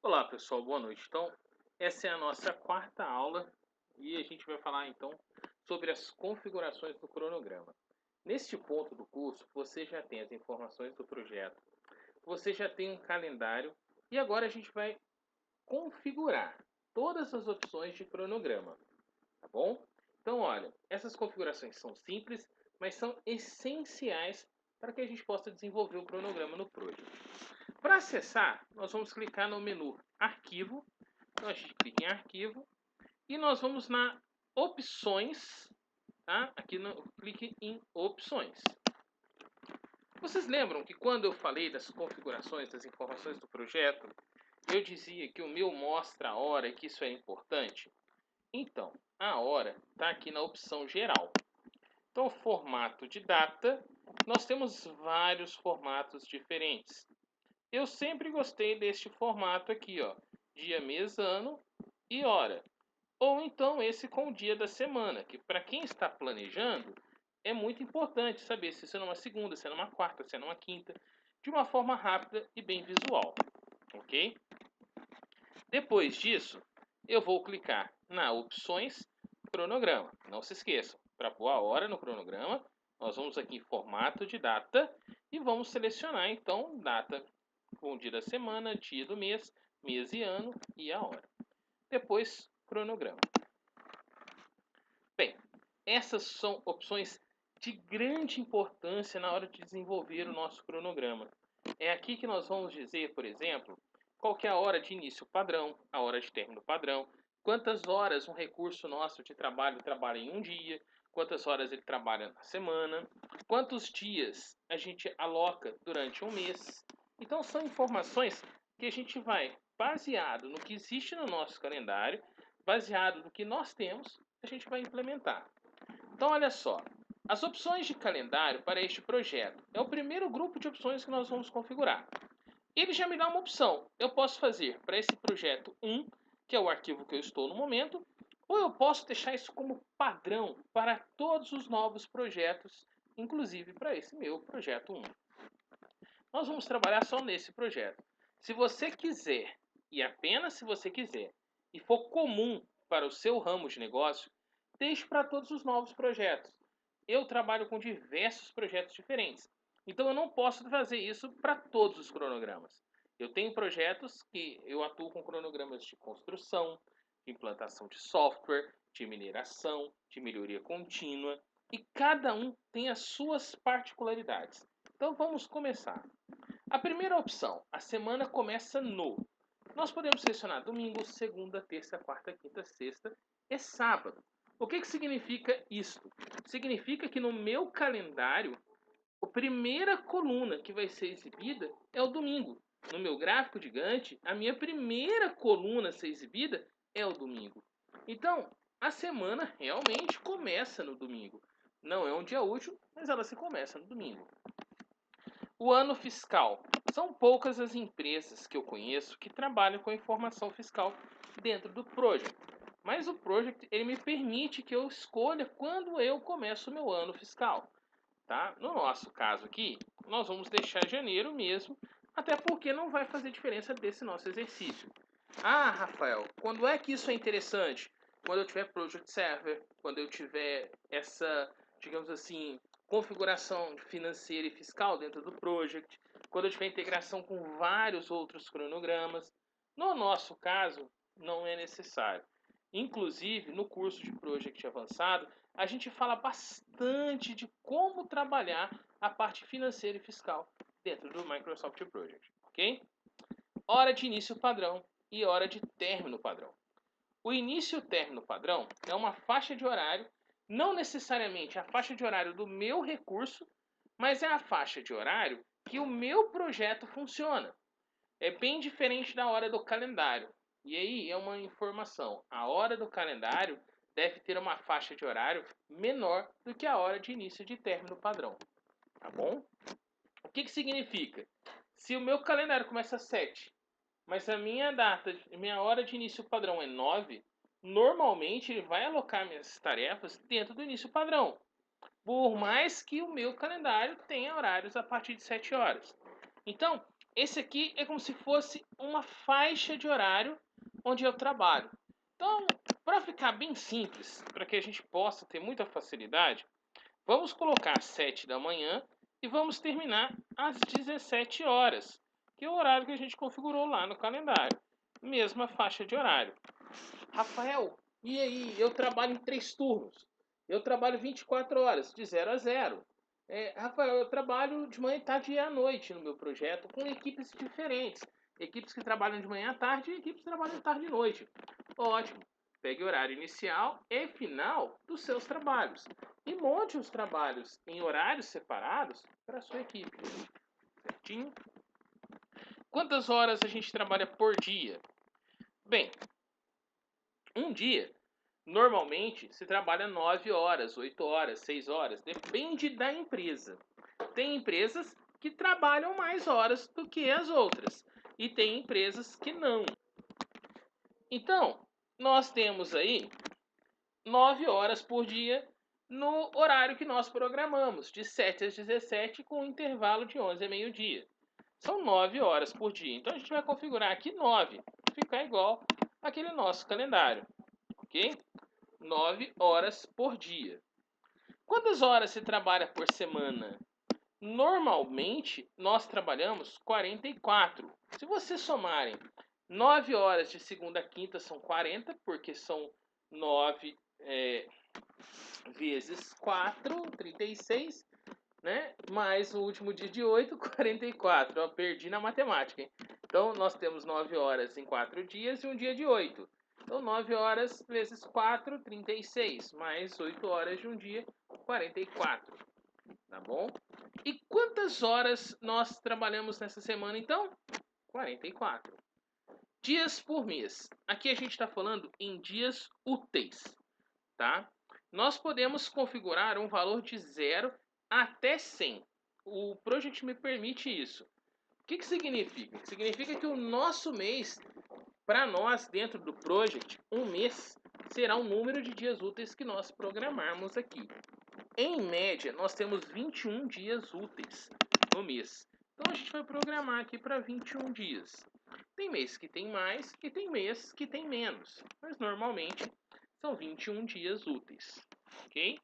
Olá pessoal, boa noite. Então, essa é a nossa quarta aula e a gente vai falar então sobre as configurações do cronograma. Neste ponto do curso, você já tem as informações do projeto, você já tem um calendário e agora a gente vai configurar todas as opções de cronograma, tá bom? Então, olha, essas configurações são simples, mas são essenciais para que a gente possa desenvolver o cronograma no projeto. Para acessar, nós vamos clicar no menu Arquivo. Então a gente clica em Arquivo e nós vamos na Opções, tá? Aqui no clique em Opções. Vocês lembram que quando eu falei das configurações das informações do projeto, eu dizia que o meu mostra a hora e que isso é importante? Então, a hora está aqui na opção Geral. Então, formato de data, nós temos vários formatos diferentes. Eu sempre gostei deste formato aqui, ó, dia, mês, ano e hora. Ou então esse com o dia da semana, que para quem está planejando é muito importante saber se isso é numa segunda, se é numa quarta, se é numa quinta, de uma forma rápida e bem visual, ok? Depois disso, eu vou clicar na opções cronograma. Não se esqueçam, para pôr a hora no cronograma, nós vamos aqui em formato de data e vamos selecionar então data com o dia da semana, dia do mês, mês e ano e a hora. Depois, cronograma. Bem, essas são opções de grande importância na hora de desenvolver o nosso cronograma. É aqui que nós vamos dizer, por exemplo, qual que é a hora de início padrão, a hora de término padrão, quantas horas um recurso nosso de trabalho trabalha em um dia, quantas horas ele trabalha na semana, quantos dias a gente aloca durante um mês. Então são informações que a gente vai, baseado no que existe no nosso calendário, baseado no que nós temos, a gente vai implementar. Então, olha só, as opções de calendário para este projeto é o primeiro grupo de opções que nós vamos configurar. Ele já me dá uma opção. Eu posso fazer para esse projeto 1, que é o arquivo que eu estou no momento, ou eu posso deixar isso como padrão para todos os novos projetos, inclusive para esse meu projeto 1. Nós vamos trabalhar só nesse projeto. Se você quiser, e apenas se você quiser, e for comum para o seu ramo de negócio, deixe para todos os novos projetos. Eu trabalho com diversos projetos diferentes, então eu não posso fazer isso para todos os cronogramas. Eu tenho projetos que eu atuo com cronogramas de construção, de implantação de software, de mineração, de melhoria contínua, e cada um tem as suas particularidades. Então vamos começar. A primeira opção, a semana começa no. Nós podemos selecionar domingo, segunda, terça, quarta, quinta, sexta e sábado. O que significa isto? Significa que no meu calendário, a primeira coluna que vai ser exibida é o domingo. No meu gráfico de Gantt, a minha primeira coluna a ser exibida é o domingo. Então, a semana realmente começa no domingo. Não é um dia útil, mas ela se começa no domingo. O ano fiscal. São poucas as empresas que eu conheço que trabalham com informação fiscal dentro do Project. Mas o Project ele me permite que eu escolha quando eu começo o meu ano fiscal. Tá? No nosso caso aqui, nós vamos deixar janeiro mesmo, até porque não vai fazer diferença desse nosso exercício. Ah, Rafael, quando é que isso é interessante? Quando eu tiver Project Server, quando eu tiver essa, digamos assim, configuração financeira e fiscal dentro do Project, quando eu tiver integração com vários outros cronogramas. No nosso caso, não é necessário. Inclusive, no curso de Project Avançado, a gente fala bastante de como trabalhar a parte financeira e fiscal dentro do Microsoft Project, ok? Hora de início padrão e hora de término padrão. O início e o término padrão é uma faixa de horário, não necessariamente a faixa de horário do meu recurso, mas é a faixa de horário que o meu projeto funciona. É bem diferente da hora do calendário. E aí é uma informação: a hora do calendário deve ter uma faixa de horário menor do que a hora de início e de término padrão. Tá bom? O que significa? Se o meu calendário começa às 7, mas a minha hora de início padrão é 9, normalmente ele vai alocar minhas tarefas dentro do início padrão. Por mais que o meu calendário tenha horários a partir de 7 horas. Então, esse aqui é como se fosse uma faixa de horário onde eu trabalho. Então, para ficar bem simples, para que a gente possa ter muita facilidade, vamos colocar às 7 da manhã e vamos terminar às 17 horas, que é o horário que a gente configurou lá no calendário. Mesma faixa de horário. Rafael, e aí? Eu trabalho em 3 turnos. Eu trabalho 24 horas, de 0 a 0. Rafael, eu trabalho de manhã, tarde e à noite no meu projeto, com equipes diferentes. Equipes que trabalham de manhã à tarde e equipes que trabalham de tarde e noite. Ótimo. Pegue o horário inicial e final dos seus trabalhos. E monte os trabalhos em horários separados para a sua equipe. Certinho? Quantas horas a gente trabalha por dia? Bem, um dia normalmente se trabalha 9 horas, 8 horas, 6 horas, depende da empresa. Tem empresas que trabalham mais horas do que as outras e tem empresas que não. Então, nós temos aí 9 horas por dia no horário que nós programamos, de 7 às 17, com um intervalo de 11 a meio-dia. São 9 horas por dia. Então, a gente vai configurar aqui 9, ficar igual aquele nosso calendário, ok? 9 horas por dia. Quantas horas se trabalha por semana? Normalmente, nós trabalhamos 44. Se vocês somarem 9 horas de segunda a quinta, são 40, porque são 9 vezes 4, 36, né? Mais o último dia de 8, 44. Eu perdi na matemática, hein? Então, nós temos 9 horas em 4 dias e um dia de 8. Então, 9 horas vezes 4, 36. Mais 8 horas de um dia, 44. Tá bom? E quantas horas nós trabalhamos nessa semana, então? 44. Dias por mês. Aqui a gente está falando em dias úteis, tá? Nós podemos configurar um valor de 0 até 100. O Project me permite isso. O que significa? Significa que o nosso mês, para nós, dentro do Project, um mês será o número de dias úteis que nós programarmos aqui. Em média, nós temos 21 dias úteis no mês. Então, a gente vai programar aqui para 21 dias. Tem mês que tem mais e tem mês que tem menos. Mas, normalmente, são 21 dias úteis. Ok?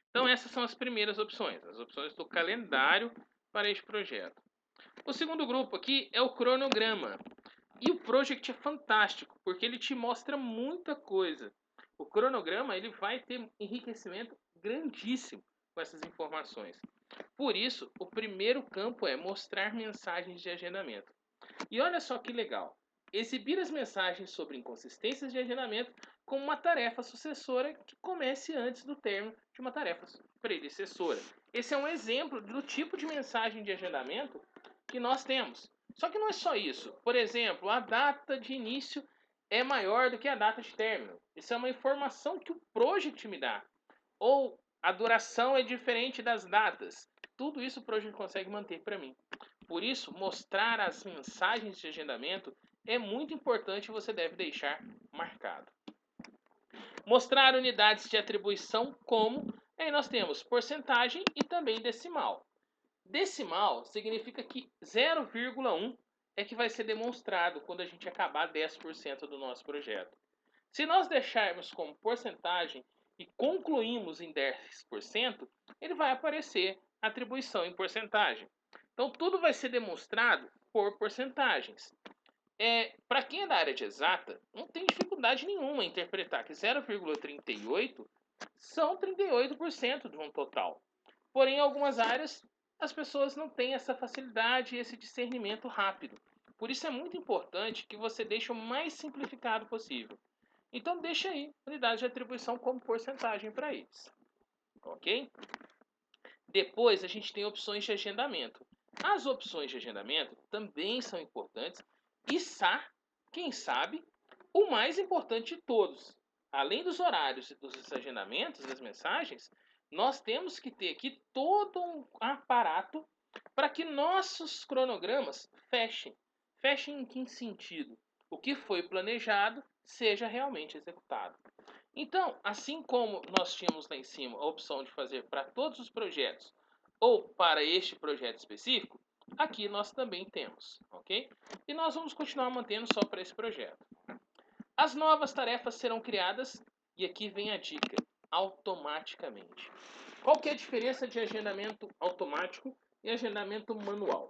Então, essas são as primeiras opções. As opções do calendário para este projeto. O segundo grupo aqui é o cronograma. E o Project é fantástico, porque ele te mostra muita coisa. O cronograma ele vai ter enriquecimento grandíssimo com essas informações. Por isso, o primeiro campo é mostrar mensagens de agendamento. E olha só que legal. Exibir as mensagens sobre inconsistências de agendamento como uma tarefa sucessora que comece antes do término de uma tarefa predecessora. Esse é um exemplo do tipo de mensagem de agendamento que nós temos. Só que não é só isso. Por exemplo, a data de início é maior do que a data de término. Isso é uma informação que o Project me dá. Ou a duração é diferente das datas. Tudo isso o Project consegue manter para mim. Por isso, mostrar as mensagens de agendamento é muito importante e você deve deixar marcado. Mostrar unidades de atribuição como, aí nós temos porcentagem e também decimal. Decimal significa que 0,1 é que vai ser demonstrado quando a gente acabar 10% do nosso projeto. Se nós deixarmos como porcentagem e concluímos em 10%, ele vai aparecer atribuição em porcentagem. Então, tudo vai ser demonstrado por porcentagens. Para quem é da área de exata, não tem dificuldade nenhuma em interpretar que 0,38 são 38% de um total. Porém, em algumas áreas, as pessoas não têm essa facilidade e esse discernimento rápido. Por isso é muito importante que você deixe o mais simplificado possível. Então, deixa aí unidade de atribuição como porcentagem para eles. Ok? Depois, a gente tem opções de agendamento. As opções de agendamento também são importantes e, quem sabe, o mais importante de todos. Além dos horários e dos agendamentos, das mensagens, nós temos que ter aqui todo um aparato para que nossos cronogramas fechem. Fechem em que sentido? O que foi planejado seja realmente executado. Então, assim como nós tínhamos lá em cima a opção de fazer para todos os projetos ou para este projeto específico, Aqui nós também temos, ok? E nós vamos continuar mantendo só para esse projeto. As novas tarefas serão criadas, e aqui vem a dica, automaticamente. Qual que é a diferença de agendamento automático e agendamento manual?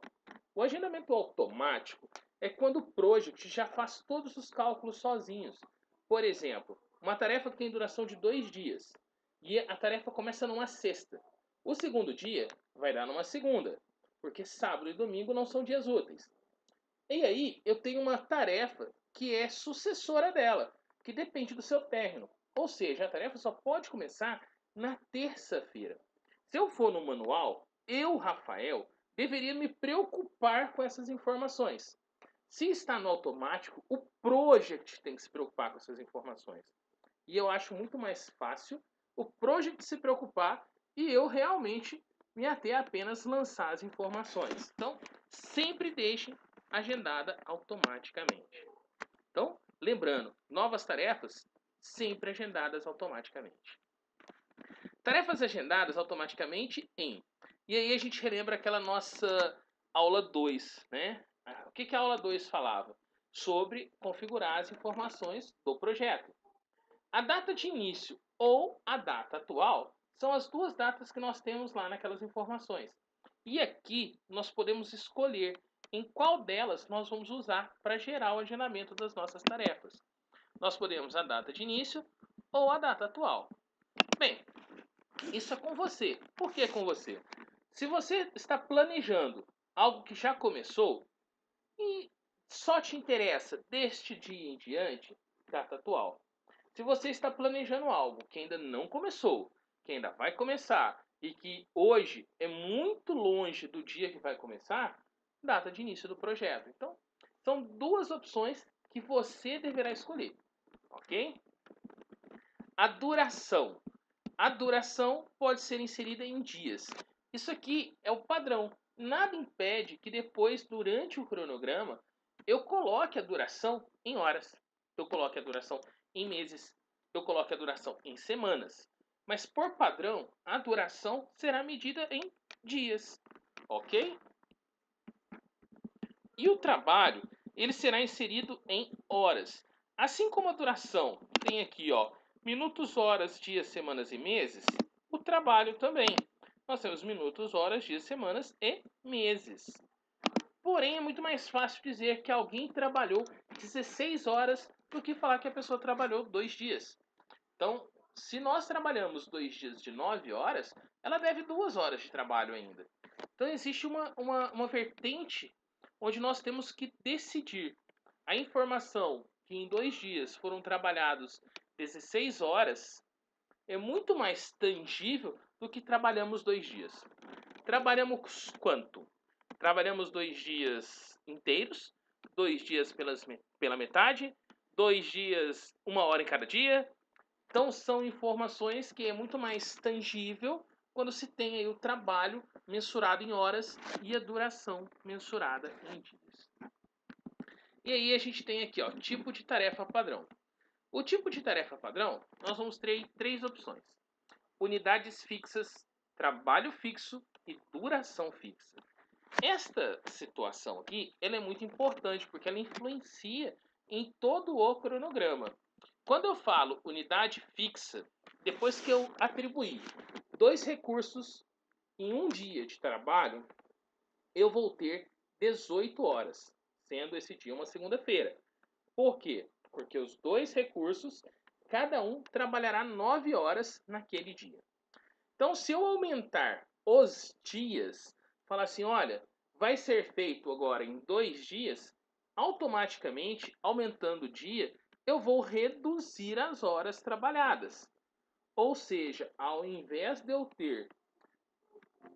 O agendamento automático é quando o project já faz todos os cálculos sozinhos. Por exemplo, uma tarefa que tem duração de 2 dias e a tarefa começa numa sexta. O segundo dia vai dar numa segunda, porque sábado e domingo não são dias úteis. E aí eu tenho uma tarefa que é sucessora dela, que depende do seu término. Ou seja, a tarefa só pode começar na terça-feira. Se eu for no manual, eu, Rafael, deveria me preocupar com essas informações. Se está no automático, o project tem que se preocupar com essas informações. E eu acho muito mais fácil o project se preocupar e eu realmente me ater a apenas lançar as informações. Então, sempre deixe agendada automaticamente. Então, lembrando, novas tarefas sempre agendadas automaticamente. Tarefas agendadas automaticamente em. E aí a gente relembra aquela nossa aula 2, né? O que a aula 2 falava? Sobre configurar as informações do projeto. A data de início ou a data atual são as duas datas que nós temos lá naquelas informações. E aqui nós podemos escolher em qual delas nós vamos usar para gerar o agendamento das nossas tarefas. Nós podemos a data de início ou a data atual. Bem, isso é com você. Por que é com você? Se você está planejando algo que já começou e só te interessa deste dia em diante, data atual. Se você está planejando algo que ainda não começou, que ainda vai começar e que hoje é muito longe do dia que vai começar, data de início do projeto. Então, são duas opções que você deverá escolher, ok? A duração. A duração pode ser inserida em dias. Isso aqui é o padrão. Nada impede que depois, durante o cronograma, eu coloque a duração em horas. Eu coloque a duração em meses. Eu coloque a duração em semanas. Mas, por padrão, a duração será medida em dias. Ok? E o trabalho, ele será inserido em horas. Assim como a duração tem aqui, ó, minutos, horas, dias, semanas e meses, o trabalho também. Nós temos minutos, horas, dias, semanas e meses. Porém, é muito mais fácil dizer que alguém trabalhou 16 horas do que falar que a pessoa trabalhou 2 dias. Então, se nós trabalhamos 2 dias de 9 horas, ela deve 2 horas de trabalho ainda. Então, existe uma vertente onde nós temos que decidir. A informação que em 2 dias foram trabalhados 16 horas é muito mais tangível do que trabalhamos 2 dias. Trabalhamos quanto? Trabalhamos 2 dias inteiros, 2 dias pela metade, 2 dias, 1 hora em cada dia. Então são informações que é muito mais tangível quando se tem aí o trabalho mensurado em horas e a duração mensurada em dias. E aí a gente tem aqui, ó, tipo de tarefa padrão. O tipo de tarefa padrão, nós vamos ter 3 opções. Unidades fixas, trabalho fixo e duração fixa. Esta situação aqui, ela é muito importante porque ela influencia em todo o cronograma. Quando eu falo unidade fixa, depois que eu atribuir 2 recursos em um dia de trabalho, eu vou ter 18 horas, sendo esse dia uma segunda-feira. Por quê? Porque os 2 recursos, cada um trabalhará 9 horas naquele dia. Então, se eu aumentar os dias, falar assim, olha, vai ser feito agora em 2 dias, automaticamente, aumentando o dia, eu vou reduzir as horas trabalhadas. Ou seja, ao invés de eu ter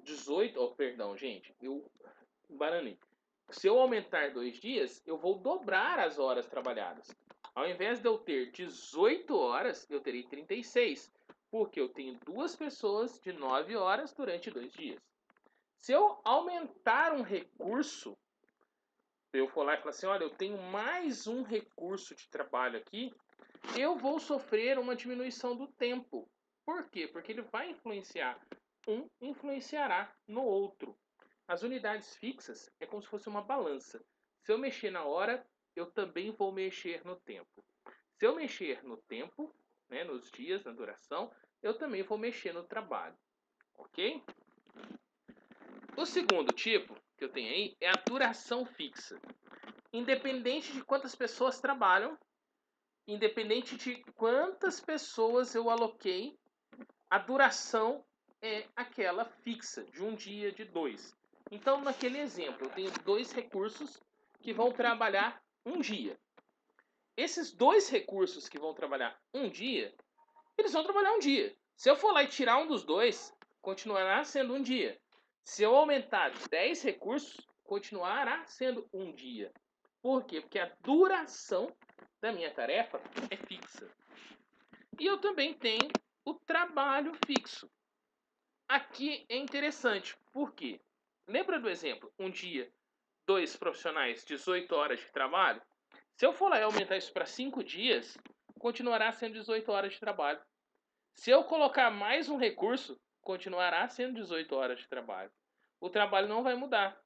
18, oh, perdão, gente, eu embaranei. Se eu aumentar 2 dias, eu vou dobrar as horas trabalhadas. Ao invés de eu ter 18 horas, eu terei 36, porque eu tenho 2 pessoas de 9 horas durante 2 dias. Se eu aumentar um recurso, eu for lá e falar assim, olha, eu tenho mais um recurso de trabalho aqui, eu vou sofrer uma diminuição do tempo. Por quê? Porque ele vai influenciar. Um influenciará no outro. As unidades fixas é como se fosse uma balança. Se eu mexer na hora, eu também vou mexer no tempo. Se eu mexer no tempo, né, nos dias, na duração, eu também vou mexer no trabalho, ok? O segundo tipo que eu tenho aí é a duração fixa. Independente de quantas pessoas trabalham, independente de quantas pessoas eu aloquei, a duração é aquela fixa, de um dia, de dois. Então, naquele exemplo, eu tenho dois recursos que vão trabalhar um dia. Esses dois recursos que vão trabalhar um dia, eles vão trabalhar um dia. Se eu for lá e tirar um dos dois, continuará sendo um dia. Se eu aumentar 10 recursos, continuará sendo um dia. Por quê? Porque a duração da minha tarefa é fixa. E eu também tenho o trabalho fixo. Aqui é interessante, por quê? Lembra do exemplo? Um dia, dois profissionais, 18 horas de trabalho? Se eu for lá e aumentar isso para 5 dias, continuará sendo 18 horas de trabalho. Se eu colocar mais um recurso, continuará sendo 18 horas de trabalho. O trabalho não vai mudar.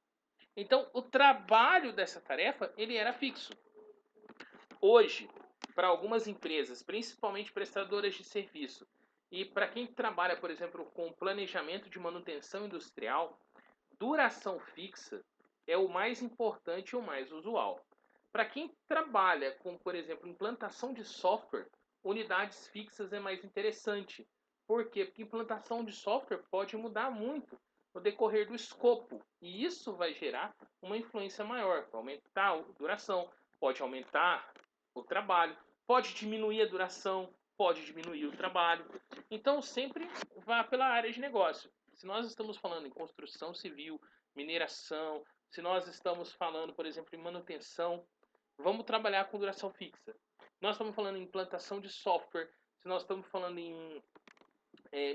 Então, o trabalho dessa tarefa, ele era fixo. Hoje, para algumas empresas, principalmente prestadoras de serviço, e para quem trabalha, por exemplo, com planejamento de manutenção industrial, duração fixa é o mais importante e o mais usual. Para quem trabalha com, por exemplo, implantação de software, unidades fixas é mais interessante. Por quê? Porque implantação de software pode mudar muito no decorrer do escopo, e isso vai gerar uma influência maior, vai aumentar a duração, pode aumentar o trabalho, pode diminuir a duração, pode diminuir o trabalho. Então, sempre vá pela área de negócio. Se nós estamos falando em construção civil, mineração, se nós estamos falando, por exemplo, em manutenção, vamos trabalhar com duração fixa. Nós estamos falando em implantação de software, se nós estamos falando em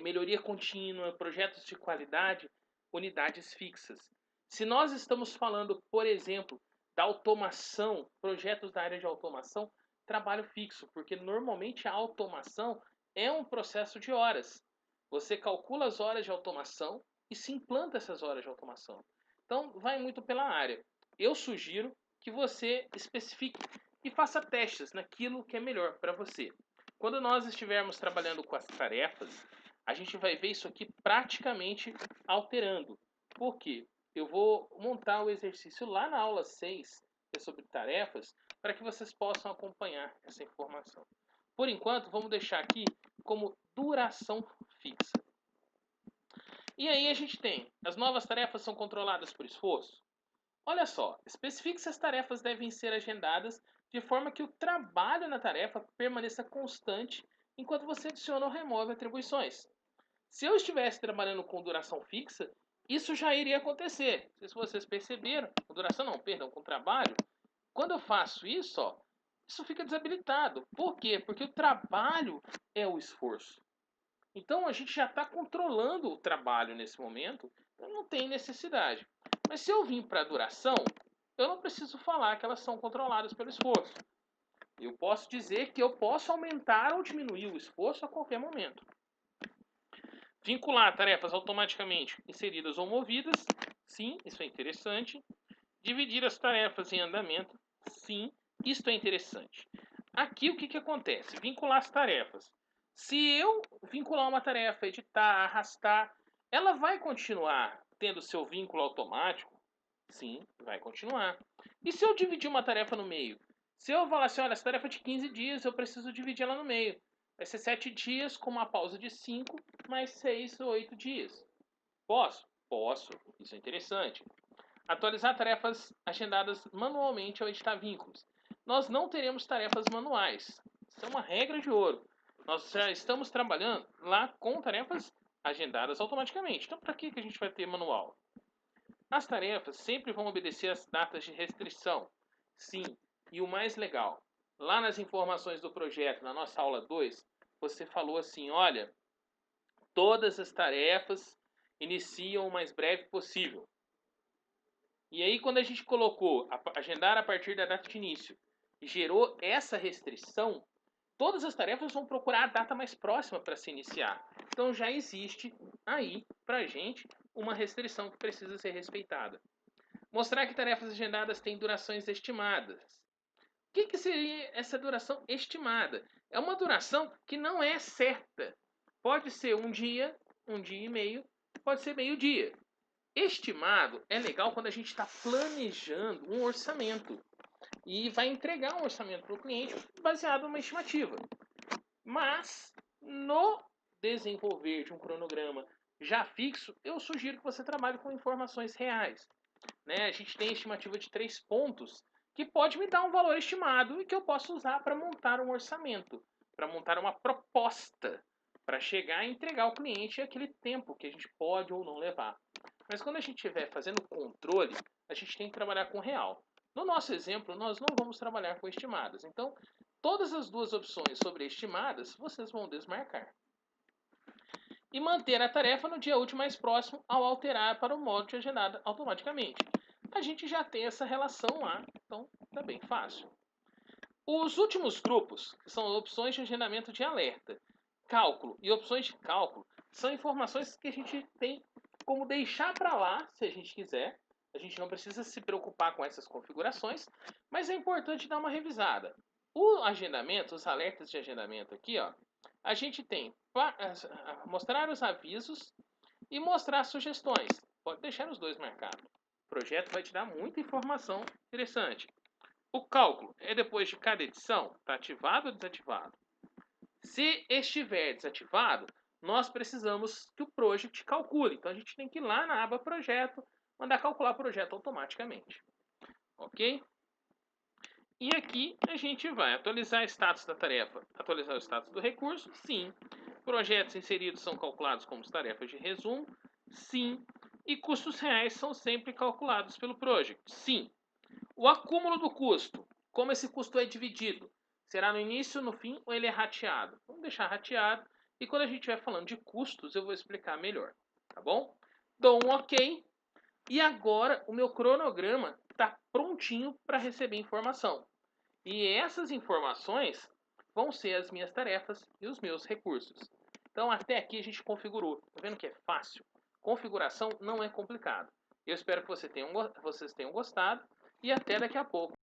melhoria contínua, projetos de qualidade, unidades fixas. Se nós estamos falando, por exemplo, da automação, projetos da área de automação, trabalho fixo, porque normalmente a automação é um processo de horas. Você calcula as horas de automação e se implanta essas horas de automação. Então, vai muito pela área. Eu sugiro que você especifique e faça testes naquilo que é melhor para você. Quando nós estivermos trabalhando com as tarefas, a gente vai ver isso aqui praticamente alterando. Por quê? Eu vou montar o exercício lá na aula 6, que é sobre tarefas, para que vocês possam acompanhar essa informação. Por enquanto, vamos deixar aqui como duração fixa. E aí a gente tem, as novas tarefas são controladas por esforço? Olha só, especifique se as tarefas devem ser agendadas de forma que o trabalho na tarefa permaneça constante enquanto você adiciona ou remove atribuições. Se eu estivesse trabalhando com duração fixa, isso já iria acontecer. Não sei se vocês perceberam, com duração não, perdão, com trabalho. Quando eu faço isso, ó, isso fica desabilitado. Por quê? Porque o trabalho é o esforço. Então a gente já está controlando o trabalho nesse momento, então não tem necessidade. Mas se eu vim para a duração, eu não preciso falar que elas são controladas pelo esforço. Eu posso dizer que eu posso aumentar ou diminuir o esforço a qualquer momento. Vincular tarefas automaticamente inseridas ou movidas, sim, isso é interessante. Dividir as tarefas em andamento, sim, isto é interessante. Aqui o que acontece? Vincular as tarefas. Se eu vincular uma tarefa, editar, arrastar, ela vai continuar tendo seu vínculo automático? Sim, vai continuar. E se eu dividir uma tarefa no meio? Se eu falar assim, olha, essa tarefa é de 15 dias, eu preciso dividir ela no meio. Vai ser 7 dias com uma pausa de 5, mais 6 ou 8 dias. Posso? Posso. Isso é interessante. Atualizar tarefas agendadas manualmente ao editar vínculos. Nós não teremos tarefas manuais. Isso é uma regra de ouro. Nós já estamos trabalhando lá com tarefas agendadas automaticamente. Então, para que a gente vai ter manual? As tarefas sempre vão obedecer às datas de restrição. Sim, e o mais legal, lá nas informações do projeto, na nossa aula 2, você falou assim, olha, todas as tarefas iniciam o mais breve possível. E aí, quando a gente colocou agendar a partir da data de início e gerou essa restrição, todas as tarefas vão procurar a data mais próxima para se iniciar. Então já existe aí para a gente uma restrição que precisa ser respeitada. Mostrar que tarefas agendadas têm durações estimadas. O que seria essa duração estimada? É uma duração que não é certa. Pode ser um dia e meio, pode ser meio-dia. Estimado é legal quando a gente está planejando um orçamento e vai entregar um orçamento para o cliente baseado numa estimativa. Mas no desenvolver de um cronograma já fixo, eu sugiro que você trabalhe com informações reais. Né? A gente tem a estimativa de 3 pontos que pode me dar um valor estimado e que eu posso usar para montar um orçamento, para montar uma proposta, para chegar e entregar ao cliente aquele tempo que a gente pode ou não levar. Mas quando a gente estiver fazendo controle, a gente tem que trabalhar com real. No nosso exemplo, nós não vamos trabalhar com estimadas. Então, todas as duas opções sobre estimadas, vocês vão desmarcar. E manter a tarefa no dia útil mais próximo ao alterar para o modo de agendada automaticamente. A gente já tem essa relação lá, então está bem fácil. Os últimos grupos, que são opções de agendamento de alerta, cálculo e opções de cálculo, são informações que a gente tem como deixar para lá, se a gente quiser. A gente não precisa se preocupar com essas configurações, mas é importante dar uma revisada. O agendamento, os alertas de agendamento aqui, ó, a gente tem mostrar os avisos e mostrar sugestões. Pode deixar os dois marcados. O projeto vai te dar muita informação interessante. O cálculo é depois de cada edição, está ativado ou desativado? Se estiver desativado, nós precisamos que o project calcule. Então a gente tem que ir lá na aba projeto, mandar calcular o projeto automaticamente. Ok? E aqui a gente vai atualizar o status da tarefa, atualizar o status do recurso, sim. Projetos inseridos são calculados como tarefas de resumo, sim. E custos reais são sempre calculados pelo project, sim. O acúmulo do custo, como esse custo é dividido? Será no início, no fim ou ele é rateado? Vamos deixar rateado e quando a gente estiver falando de custos eu vou explicar melhor, tá bom? Dou um ok e agora o meu cronograma está prontinho para receber informação. E essas informações vão ser as minhas tarefas e os meus recursos. Então até aqui a gente configurou. Tá vendo que é fácil? Configuração não é complicado. Eu espero que vocês tenham gostado e até daqui a pouco.